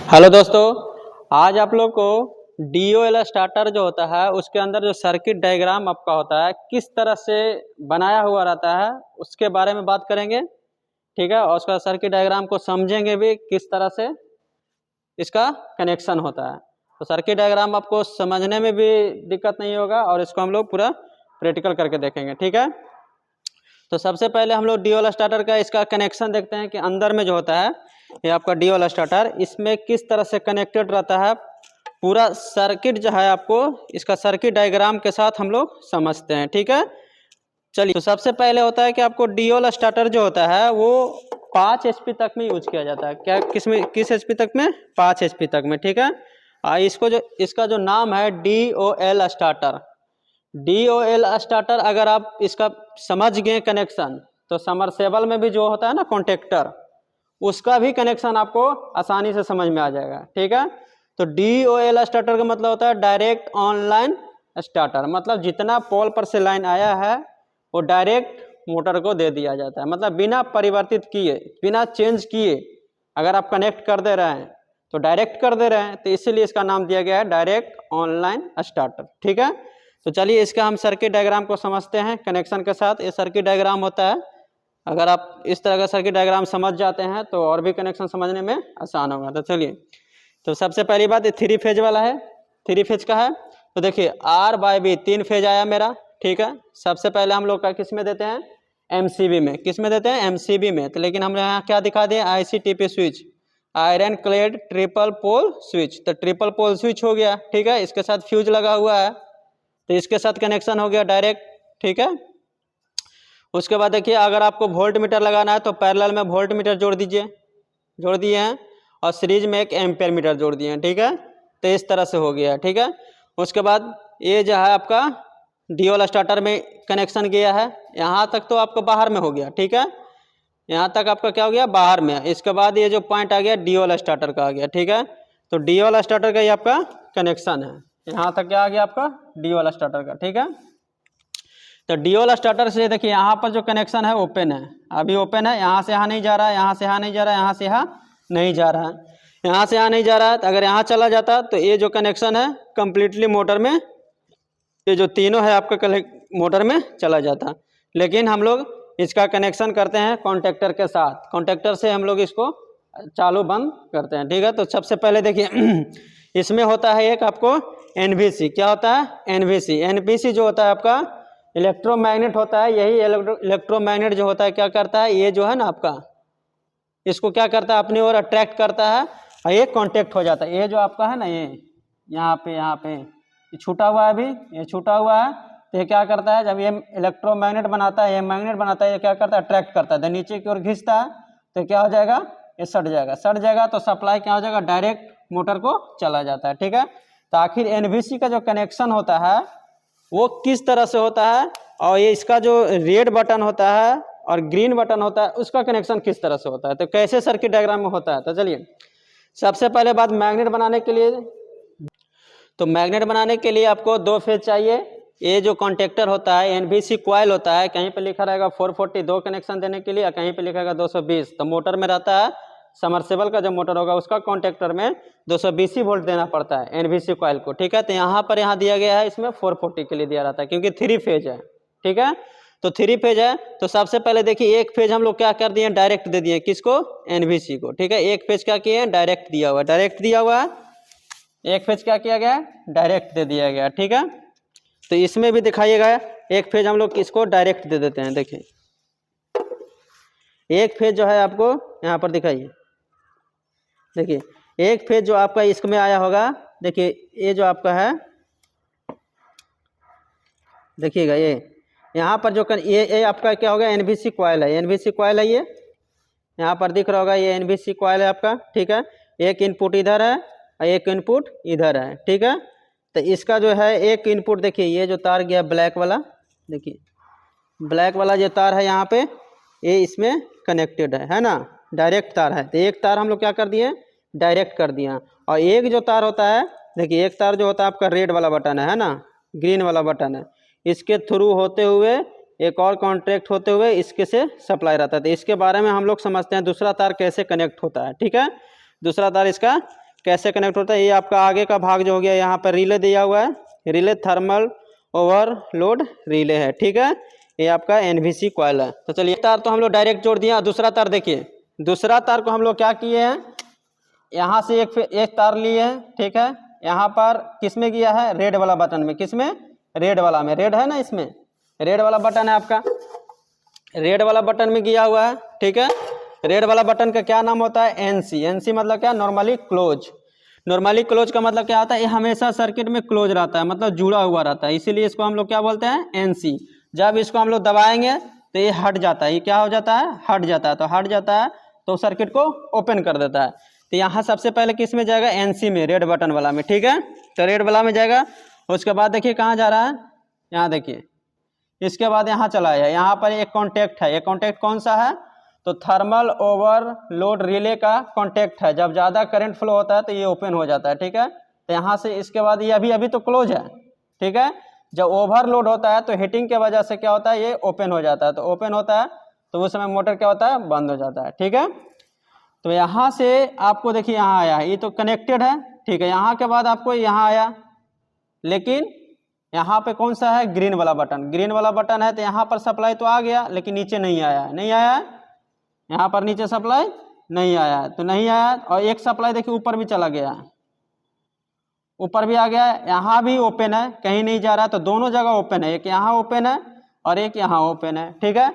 Hello दोस्तों, आज आप लोग को DOL स्टार्टर जो होता है उसके अंदर जो सर्किट डायग्राम आपका होता है किस तरह से बनाया हुआ रहता है उसके बारे में बात करेंगे। ठीक है, और उसका सर्किट डायग्राम को समझेंगे भी किस तरह से इसका कनेक्शन होता है। तो सर्किट डायग्राम आपको समझने में भी दिक्कत नहीं होगा और इसको हम लोग पूरा प्रैक्टिकल करके देखेंगे। ठीक है, तो सबसे पहले हम लोग DOL स्टार्टर का इसका कनेक्शन देखते हैं कि अंदर में जो होता है ये आपका DOL स्टार्टर इसमें किस तरह से कनेक्टेड रहता है। पूरा सर्किट जो है आपको इसका सर्किट डायग्राम के साथ हम लोग समझते हैं। ठीक है, चलिए। तो सबसे पहले होता है कि आपको DOL स्टार्टर जो होता है वो 5 HP तक में यूज किया जाता है। क्या किस HP तक में? 5 HP तक में। ठीक है, इसका जो नाम है DOL स्टार्टर। DOL स्टार्टर अगर आप इसका समझ गए कनेक्शन तो समरसेबल में भी जो होता है ना कॉन्टेक्टर, उसका भी कनेक्शन आपको आसानी से समझ में आ जाएगा। ठीक है, तो DOL स्टार्टर का मतलब होता है डायरेक्ट ऑनलाइन स्टार्टर। मतलब जितना पोल पर से लाइन आया है वो डायरेक्ट मोटर को दे दिया जाता है। मतलब बिना परिवर्तित किए, बिना चेंज किए अगर आप कनेक्ट कर दे रहे हैं तो डायरेक्ट कर दे रहे हैं, तो इसीलिए इसका नाम दिया गया है डायरेक्ट ऑनलाइन स्टार्टर। ठीक है, तो चलिए इसका हम सर्किट डायग्राम को समझते हैं कनेक्शन के साथ। ये सर्किट डायग्राम होता है, अगर आप इस तरह का सर्किट डायग्राम समझ जाते हैं तो और भी कनेक्शन समझने में आसान होगा। तो चलिए, तो सबसे पहली बात ये 3 फेज वाला है, 3 फेज का है। तो देखिए R/B 3 फेज आया मेरा। ठीक है, सबसे पहले हम लोग का किस में देते हैं? MCB में। किस में देते हैं? MCB में। तो लेकिन हम यहाँ क्या दिखा दिए? ICTP switch, iron clad triple pole switch. तो ट्रिपल पोल स्विच हो गया। ठीक है, इसके साथ फ्यूज लगा हुआ है तो इसके साथ कनेक्शन हो गया डायरेक्ट। ठीक है, उसके बाद देखिए अगर आपको वोल्ट मीटर लगाना है तो पैरेलल में वोल्ट मीटर जोड़ दीजिए, जोड़ दिए हैं, और सीरीज में एक एम्पेयर मीटर जोड़ दिए हैं। ठीक है, तो इस तरह से हो गया। ठीक है, उसके बाद ये जो है आपका DOL स्टार्टर में कनेक्शन गया है, यहाँ तक तो आपको बाहर में हो गया। ठीक है, यहाँ तक आपका क्या हो गया? बाहर में। इसके बाद ये जो पॉइंट आ गया DOL स्टार्टर का आ गया। ठीक है, तो DOL स्टार्टर का ये आपका कनेक्शन है। यहाँ तक क्या आ गया आपका? DOL स्टार्टर का। ठीक है, तो DOL स्टार्टर से देखिए यहाँ पर जो कनेक्शन है ओपन है, अभी ओपन है। यहाँ से यहाँ नहीं जा रहा है, यहाँ से यहाँ नहीं जा रहा है, यहाँ से यहाँ नहीं जा रहा है, यहाँ से यहाँ नहीं जा रहा है। तो अगर यहाँ चला जाता तो ये जो कनेक्शन है कम्प्लीटली मोटर में, ये जो तीनों है आपका मोटर में चला जाता। लेकिन हम लोग इसका कनेक्शन करते हैं कॉन्टेक्टर के साथ। कॉन्टेक्टर से हम लोग इसको चालू बंद करते हैं। ठीक है, तो सबसे पहले देखिए इसमें होता है एक आपको NVC। क्या होता है? NVC जो होता है आपका इलेक्ट्रोमैग्नेट होता है। यही इलेक्ट्रोमैग्नेट जो होता है क्या करता है? ये जो है ना आपका, इसको क्या करता है? अपनी ओर अट्रैक्ट करता है और ये कांटेक्ट हो जाता है। ये जो आपका है ना, ये यहाँ पे ये छूटा हुआ है, अभी ये छूटा हुआ है। तो ये क्या करता है? जब ये इलेक्ट्रोमैग्नेट बनाता है, ये मैग्नेट बनाता है, ये क्या करता है? अट्रैक्ट करता है। तो नीचे की ओर खींचता है तो क्या हो जाएगा? ये सट जाएगा तो सप्लाई क्या हो जाएगा? डायरेक्ट मोटर को चला जाता है। ठीक है, तो आखिर NVC का जो कनेक्शन होता है वो किस तरह से होता है, और ये इसका जो रेड बटन होता है और ग्रीन बटन होता है उसका कनेक्शन किस तरह से होता है, तो कैसे सर्किट डायग्राम में होता है। तो चलिए सबसे पहले बात, मैग्नेट बनाने के लिए, तो मैग्नेट बनाने के लिए आपको 2 फेज चाहिए। ये जो कॉन्टेक्टर होता है NVC कॉइल होता है, कहीं पे लिखा रहेगा 440 2 कनेक्शन देने के लिए, और कहीं पे लिखा रहेगा 220। तो मोटर में रहता है, समरसेबल का जो मोटर होगा उसका कॉन्टेक्टर में 220 वोल्ट देना पड़ता है NVC कॉइल को। ठीक है, तो यहाँ पर दिया गया है, इसमें 440 के लिए दिया रहता है क्योंकि 3 फेज है। ठीक है, तो 3 फेज है। तो सबसे पहले देखिए एक फेज हम लोग क्या कर दिए? डायरेक्ट दे दिए। किसको? NVC को। ठीक है, एक फेज क्या किए? डायरेक्ट दिया हुआ है, एक फेज क्या किया गया? डायरेक्ट दे दिया गया। ठीक है, तो इसमें भी दिखाइएगा एक फेज हम लोग इसको डायरेक्ट दे देते हैं। देखिए एक फेज जो है आपको यहाँ पर दिखाइए, देखिए एक फेज जो आपका इसमें आया होगा, देखिए ये जो आपका है, देखिएगा ये यहाँ पर जो ये आपका क्या होगा? NVC कॉइल है, NVC कॉइल है। ये यहाँ पर दिख रहा होगा, ये NVC कॉइल है आपका। ठीक है, एक इनपुट इधर है और एक इनपुट इधर है। ठीक है, तो इसका जो है एक इनपुट, देखिए ये जो तार गया ब्लैक वाला, देखिए ब्लैक वाला जो तार है यहाँ पे, ये इसमें कनेक्टेड है ना, डायरेक्ट तार है। तो एक तार हम लोग क्या कर दिए? डायरेक्ट कर दिया। और एक जो तार होता है, देखिए एक तार जो होता है आपका रेड वाला बटन है ना, ग्रीन वाला बटन है, इसके थ्रू होते हुए एक और कॉन्ट्रैक्ट होते हुए इसके से सप्लाई रहता है। तो इसके बारे में हम लोग समझते हैं दूसरा तार कैसे कनेक्ट होता है। ठीक है, दूसरा तार इसका कैसे कनेक्ट होता है। ये आपका आगे का भाग जो हो गया, यहाँ पर रिले दिया हुआ है, रिले थर्मल ओवरलोड रिले है, ठीक है। ये आपका एनवीसी कॉइल है। तो चलिए, तार तो हम लोग डायरेक्ट जोड़ दिया। दूसरा तार देखिए, दूसरा तार को हम लोग क्या किए हैं, यहाँ से एक तार लिए हैं, ठीक है। यहाँ पर किस में किया है, रेड वाला बटन में। किस में, रेड वाला में। रेड है ना, इसमें रेड वाला बटन है आपका, रेड वाला बटन में किया हुआ है, ठीक है। रेड वाला बटन का क्या नाम होता है, एनसी। एनसी मतलब क्या, नॉर्मली क्लोज। नॉर्मली क्लोज का मतलब क्या होता है, ये हमेशा सर्किट में क्लोज रहता है, मतलब जुड़ा हुआ रहता है, इसीलिए इसको हम लोग क्या बोलते हैं, एनसी। जब इसको हम लोग दबाएंगे तो ये हट जाता है। ये क्या हो जाता है, हट जाता है। तो हट जाता है तो सर्किट को ओपन कर देता है। तो यहाँ सबसे पहले किस में जाएगा, एनसी में, रेड बटन वाला में, ठीक है। तो रेड वाला में जाएगा। उसके बाद देखिए कहाँ जा रहा है, यहाँ देखिए, इसके बाद यहाँ चला है, यहाँ पर एक कॉन्टैक्ट है। ये कॉन्टैक्ट कौन सा है, तो थर्मल ओवरलोड रिले का कॉन्टैक्ट है। जब ज़्यादा करंट फ्लो होता है तो ये ओपन हो जाता है, ठीक है। तो यहाँ से इसके बाद ये अभी तो क्लोज है, ठीक है। जब ओवरलोड होता है तो हीटिंग के वजह से क्या होता है, ये ओपन हो जाता है। तो ओपन होता है तो उस समय मोटर क्या होता है, बंद हो जाता है, ठीक है। तो यहाँ से आपको देखिए यहाँ आया, ये तो कनेक्टेड है, ठीक है। यहाँ के बाद आपको यहाँ आया, लेकिन यहाँ पे कौन सा है, ग्रीन वाला बटन। ग्रीन वाला बटन है तो यहाँ पर सप्लाई तो आ गया, लेकिन नीचे नहीं आया है, नहीं आया है, यहाँ पर नीचे सप्लाई नहीं आया है, तो नहीं आया। और एक सप्लाई देखिए ऊपर भी चला गया है, ऊपर भी आ गया है, यहाँ भी ओपन है, कहीं नहीं जा रहा है। तो दोनों जगह ओपन है, एक यहाँ ओपन है और एक यहाँ ओपन है, ठीक है।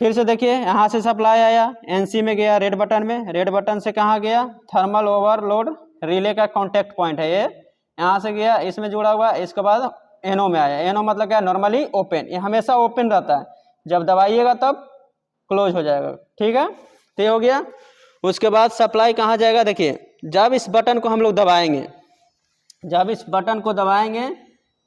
फिर से देखिए, यहाँ से सप्लाई आया, एनसी में गया, रेड बटन में, रेड बटन से कहाँ गया, थर्मल ओवरलोड रिले का कॉन्टैक्ट पॉइंट है ये, यहाँ से गया, इसमें जुड़ा हुआ। इसके बाद एनो में आया। एनो मतलब क्या, नॉर्मली ओपन। ये हमेशा ओपन रहता है, जब दबाइएगा तब क्लोज हो जाएगा, ठीक है। तो ये हो गया। उसके बाद सप्लाई कहाँ जाएगा, देखिए, जब इस बटन को हम लोग दबाएंगे, जब इस बटन को दबाएंगे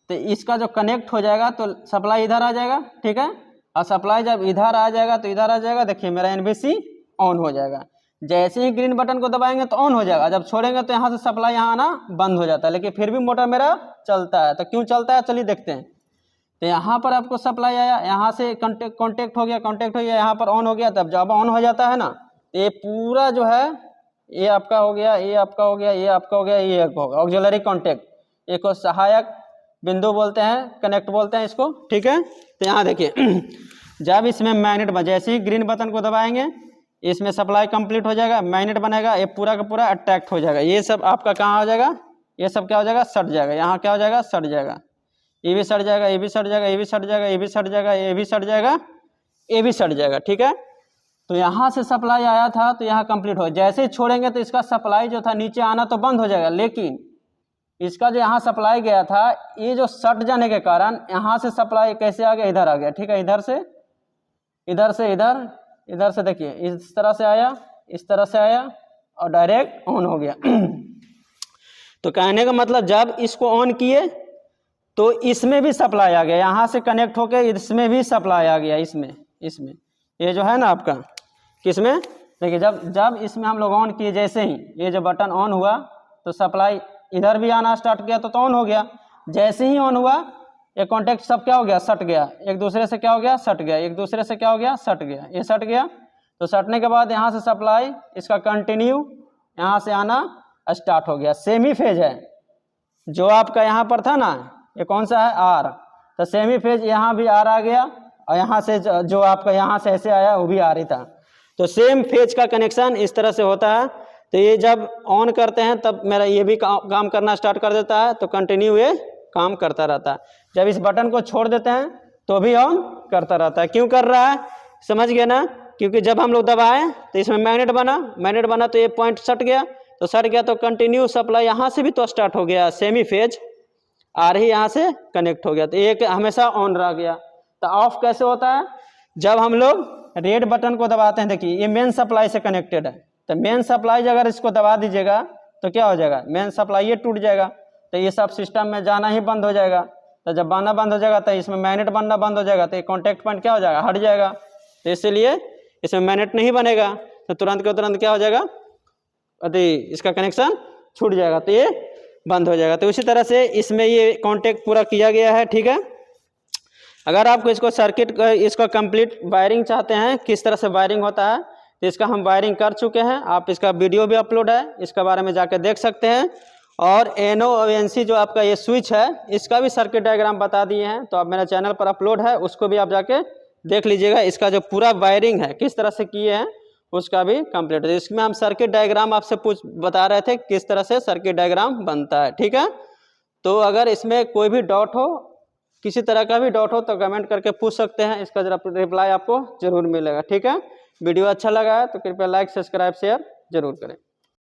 तो इसका जो कनेक्ट हो जाएगा तो सप्लाई इधर आ जाएगा, ठीक है। और सप्लाई जब इधर आ जाएगा तो इधर आ जाएगा, देखिए मेरा एनवीसी ऑन हो जाएगा। जैसे ही ग्रीन बटन को दबाएंगे तो ऑन हो जाएगा, जब छोड़ेंगे तो यहाँ से सप्लाई यहाँ आना बंद हो जाता है, लेकिन फिर भी मोटर मेरा चलता है। तो क्यों चलता है, चलिए देखते हैं। तो यहाँ पर आपको सप्लाई आया, यहाँ से कॉन्टेक्ट हो गया, कॉन्टेक्ट हो गया, यहाँ पर ऑन हो गया। तब जब ऑन हो जाता है ना, तो ये पूरा जो है, ये आपका हो गया, ये आपका हो गया, ये आपका हो गया, ये आपका हो गया, ऑक्सिलरी कॉन्टेक्ट। एक को सहायक बिंदु बोलते हैं, कनेक्ट बोलते हैं इसको, ठीक है। तो यहाँ देखिए, जब इसमें मैग्नेट बन, जैसे ही ग्रीन बटन को दबाएंगे इसमें सप्लाई कंप्लीट हो जाएगा, मैग्नेट बनेगा, ये पूरा का पूरा अट्रैक्ट हो जाएगा। ये सब आपका कहाँ हो जाएगा, ये सब क्या हो जाएगा, सट जाएगा। यहाँ क्या हो जाएगा, सट जाएगा, ये भी सट जाएगा, ये भी सट जाएगा, ये भी सट जाएगा, ये भी सट जाएगा, ये भी सट जाएगा, ये भी सट जाएगा, ठीक है। तो यहाँ से सप्लाई आया था तो यहाँ कंप्लीट हो, जैसे ही छोड़ेंगे तो इसका सप्लाई जो था नीचे आना तो बंद हो जाएगा, लेकिन इसका जो यहाँ सप्लाई गया था, ये जो सट जाने के कारण यहाँ से सप्लाई कैसे आ गया, इधर आ गया, ठीक है। इधर से इधर से इधर, इधर से देखिए इस तरह से आया, इस तरह से आया और डायरेक्ट ऑन हो गया। तो कहने का मतलब, जब इसको ऑन किए तो इसमें भी सप्लाई आ गया, यहाँ से कनेक्ट होके इसमें भी सप्लाई आ गया, इसमें ये जो है ना आपका, किसमें, देखिए जब इसमें हम लोग ऑन किए, जैसे ही ये जो बटन ऑन हुआ तो सप्लाई इधर भी आना स्टार्ट किया तो ऑन हो गया। जैसे ही ऑन हुआ ये कॉन्टैक्ट सब क्या हो गया, सट गया, एक दूसरे से क्या हो गया, सट गया, एक दूसरे से क्या हो गया, सट गया, ये सट गया। तो सटने के बाद यहाँ से सप्लाई इसका कंटिन्यू यहाँ से आना स्टार्ट हो गया। सेमी फेज है जो आपका यहाँ पर था ना, ये कौन सा है, आर। तो सेमी फेज यहाँ भी आर आ गया और यहाँ से जो आपका यहाँ से ऐसे आया वो भी आर ही था। तो सेम फेज का कनेक्शन इस तरह से होता है। तो ये जब ऑन करते हैं तब मेरा ये भी काम करना स्टार्ट कर देता है, तो कंटिन्यू ये काम करता रहता है। जब इस बटन को छोड़ देते हैं तो भी ऑन करता रहता है। क्यों कर रहा है, समझ गया ना, क्योंकि जब हम लोग दबाएं तो इसमें मैग्नेट बना तो ये पॉइंट सट गया, तो सट गया तो कंटिन्यू सप्लाई यहाँ से भी तो स्टार्ट हो गया, सेमी फेज आर ही यहाँ से कनेक्ट हो गया, तो एक हमेशा ऑन रह गया। तो ऑफ कैसे होता है, जब हम लोग रेड बटन को दबाते हैं, देखिए ये मेन सप्लाई से कनेक्टेड है, तो मेन सप्लाई अगर इसको दबा दीजिएगा तो क्या हो जाएगा, मेन सप्लाई ये टूट जाएगा, तो ये सब सिस्टम में जाना ही बंद हो जाएगा। तो जब बनना बंद हो जाएगा तो इसमें मैग्नेट बनना बंद हो जाएगा, तो ये कॉन्टैक्ट पॉइंट क्या हो जाएगा, हट जाएगा। तो इसलिए इसमें मैग्नेट नहीं बनेगा, तो तुरंत के तुरंत क्या हो जाएगा, अरे इसका कनेक्शन छूट जाएगा, तो ये बंद हो जाएगा। तो उसी तरह से इसमें ये कॉन्टैक्ट पूरा किया गया है, ठीक है। अगर आपको इसको सर्किट इसको कंप्लीट वायरिंग चाहते हैं, किस तरह से वायरिंग होता है, तो इसका हम वायरिंग कर चुके हैं, आप इसका वीडियो भी अपलोड है, इसके बारे में जाके देख सकते हैं। और NO और NC जो आपका ये स्विच है इसका भी सर्किट डायग्राम बता दिए हैं, तो आप मेरे चैनल पर अपलोड है, उसको भी आप जाके देख लीजिएगा। इसका जो पूरा वायरिंग है किस तरह से किए हैं उसका भी कंप्लीट है। इसमें हम सर्किट डायग्राम आपसे बता रहे थे किस तरह से सर्किट डायग्राम बनता है, ठीक है। तो अगर इसमें कोई भी डाउट हो, किसी तरह का भी डाउट हो तो कमेंट करके पूछ सकते हैं, इसका जरा रिप्लाई आपको जरूर मिलेगा, ठीक है। वीडियो अच्छा लगा है तो कृपया लाइक सब्सक्राइब शेयर जरूर करें।